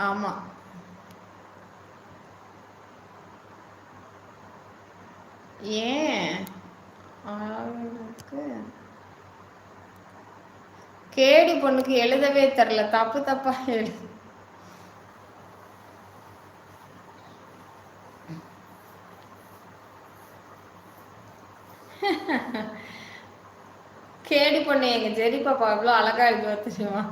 ஆமா. ஏன்? அவளுக்கு கேடி பொண்ணுக்கு எழுதவே தெரில. தப்பு தப்பா கேடி பொண்ணு எங்க ஜெரி பாப்பா எவ்வளோ அழகா எழுதுவா தெரியுமா?